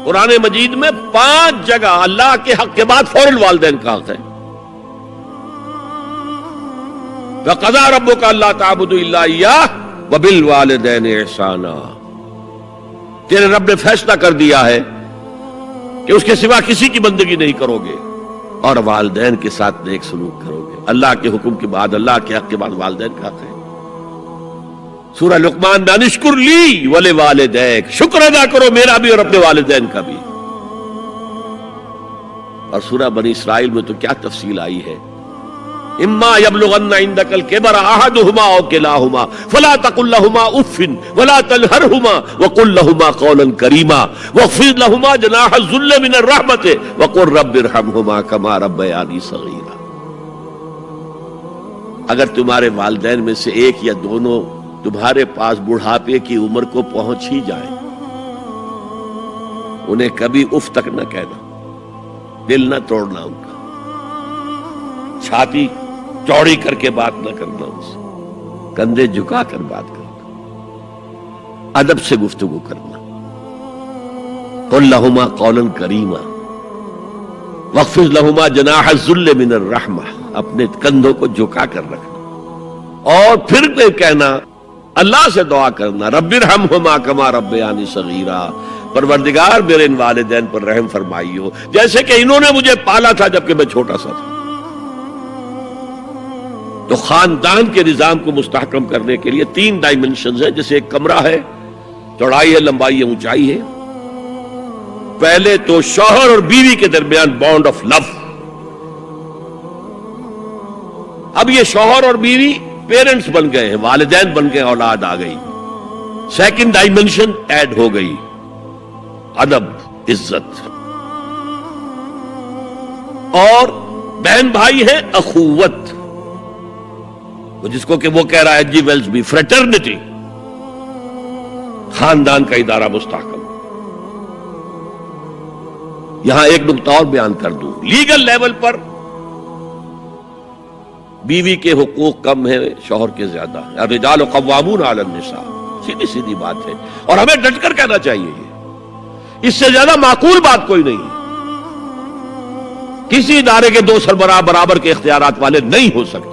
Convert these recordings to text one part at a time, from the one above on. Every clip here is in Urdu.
قرآن مجید میں 5 جگہ اللہ کے حق کے بعد فوراً والدین کا حق ہے. وَقَضَىٰ رَبُّكَ أَلَّا تَعْبُدُوا إِلَّا إِيَّاهُ وَبِالْوَالِدَيْنِ إِحْسَانًا. تیرے رب نے فیصلہ کر دیا ہے کہ اس کے سوا کسی کی بندگی نہیں کرو گے اور والدین کے ساتھ نیک سلوک کرو گے. اللہ کے حکم کے بعد، اللہ کے حق کے بعد والدین کا حق ہے. سورہ لقمان میں انشکر لی ولوالدیک، شکر ادا کرو میرا بھی اور اپنے والدین کا بھی. اور سورہ بنی اسرائیل میں تو کیا تفصیل آئی ہے. اما یبلغن عندک الکبر احدہما او کلاہما فلا تقل لهما اف ولا تنہرہما وقل لهما قولا کریما واخفض لهما جناح الذل من الرحمۃ وقل رب ارحمہما کما ربیانی صغیرا. اگر تمہارے والدین میں سے ایک یا دونوں تمہارے پاس بڑھاپے کی عمر کو پہنچ ہی جائیں، انہیں کبھی اف تک نہ کہنا، دل نہ توڑنا ان کا، چھاتی چوڑی کر کے بات نہ کرنا، ان سے کندھے جھکا کر بات کرنا، ادب سے گفتگو کرنا. قل لہما قولا کریما واخفض لہما جناح الذل من الرحمہ، اپنے کندھوں کو جھکا کر رکھنا. اور پھر کہنا، اللہ سے دعا کرنا، رب ارحمہما کما ربیانی صغیرا، پروردگار میرے ان والدین پر رحم فرمائیو جیسے کہ انہوں نے مجھے پالا تھا جبکہ میں چھوٹا سا تھا. تو خاندان کے نظام کو مستحکم کرنے کے لیے 3 ڈائمنشنز ہیں. جیسے ایک کمرہ ہے، چوڑائی ہے، لمبائی ہے، اونچائی ہے. پہلے تو شوہر اور بیوی کے درمیان بانڈ آف لو. اب یہ شوہر اور بیوی پیرنٹس بن گئے ہیں، والدین بن گئے، اولاد آ گئی. سیکنڈ ڈائمنشن ایڈ ہو گئی، ادب، عزت. اور بہن بھائی ہے، اخوت، جس کو کہ وہ کہہ رہا ہے جی ویلز بھی فریٹرنٹی، خاندان کا ادارہ مستحکم. یہاں ایک نقطہ اور بیان کر دوں. لیگل لیول پر بیوی کے حقوق کم ہیں، شوہر کے زیادہ. الرجال قوامون علی النساء، سیدھی سیدھی بات ہے، اور ہمیں ڈٹ کر کہنا چاہیے. یہ اس سے زیادہ معقول بات کوئی نہیں ہے. کسی ادارے کے 2 سربراہ برابر کے اختیارات والے نہیں ہو سکتے.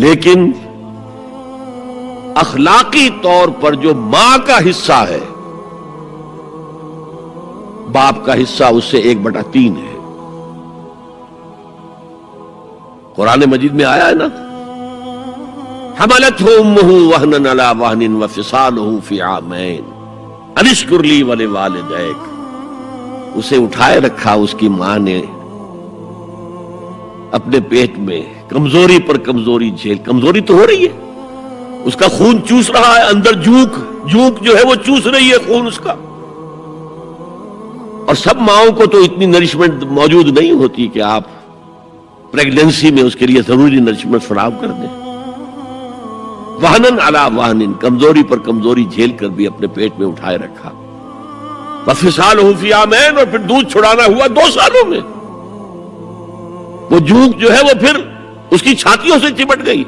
لیکن اخلاقی طور پر جو ماں کا حصہ ہے، باپ کا حصہ اس سے 1/3 ہے. قرآن مجید میں آیا ہے نا، حملتہ امہ وہنا علی وہن وفصالہ فی عامین ان اشکر لی ولوالدیک. اسے اٹھائے رکھا اس کی ماں نے اپنے پیٹ میں، کمزوری پر کمزوری جھیل. کمزوری تو ہو رہی ہے، اس کا خون چوس رہا ہے اندر، جھونک جو ہے وہ چوس رہی ہے خون اس کا. اور سب ماؤں کو تو اتنی نرشمنٹ موجود نہیں ہوتی کہ آپ پریگننسی میں اس کے لیے ضروری نرشمنٹ فراہم کر دیں. وہنن علی وہن، کمزوری پر کمزوری جھیل کر بھی اپنے پیٹ میں اٹھائے رکھا. وفصالہ فی عامین، اور پھر دودھ چھڑانا ہوا 2 سالوں میں. وہ جھونک جو ہے وہ پھر اس کی چھاتیوں سے چمٹ گئی.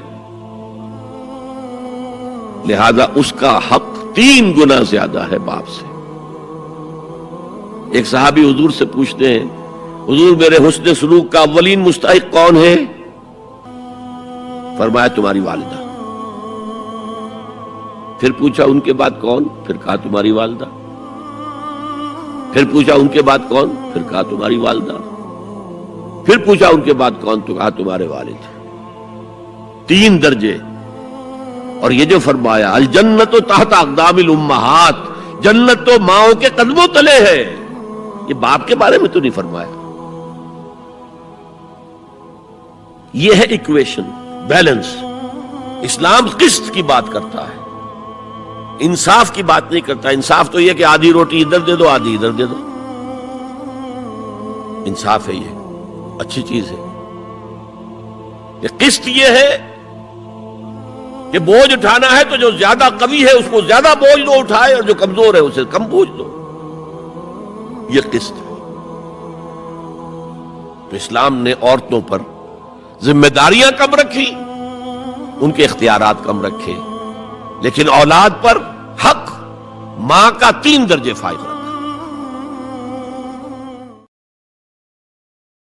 لہذا اس کا حق 3 گنا زیادہ ہے باپ سے. ایک صحابی حضور سے پوچھتے ہیں، حضور میرے حسن سلوک کا اولین مستحق کون ہے؟ فرمایا تمہاری والدہ. پھر پوچھا ان کے بعد کون؟ پھر کہا تمہاری والدہ. پھر پوچھا ان کے بعد کون؟ پھر کہا تمہاری والدہ. پھر پوچھا ان کے بعد کون؟ تو کہا تمہارے والد. 3 درجے. اور یہ جو فرمایا الجنت تحت اقدام الامہات، جنت تو ماؤں کے قدموں تلے ہے، یہ باپ کے بارے میں تو نہیں فرمایا. یہ ہے ایکویشن، بیلنس. اسلام قسط کی بات کرتا ہے، انصاف کی بات نہیں کرتا. انصاف تو یہ کہ آدھی روٹی ادھر دے دو، آدھی ادھر دے دو. انصاف ہے، یہ اچھی چیز ہے. یہ قسط یہ ہے کہ بوجھ اٹھانا ہے تو جو زیادہ قوی ہے اس کو زیادہ بوجھ دو اٹھائے، اور جو کمزور ہے اسے کم بوجھ دو. یہ قسط ہے. تو اسلام نے عورتوں پر ذمہ داریاں کم رکھی، ان کے اختیارات کم رکھے، لیکن اولاد پر حق ماں کا 3 درجے فائق رکھنا.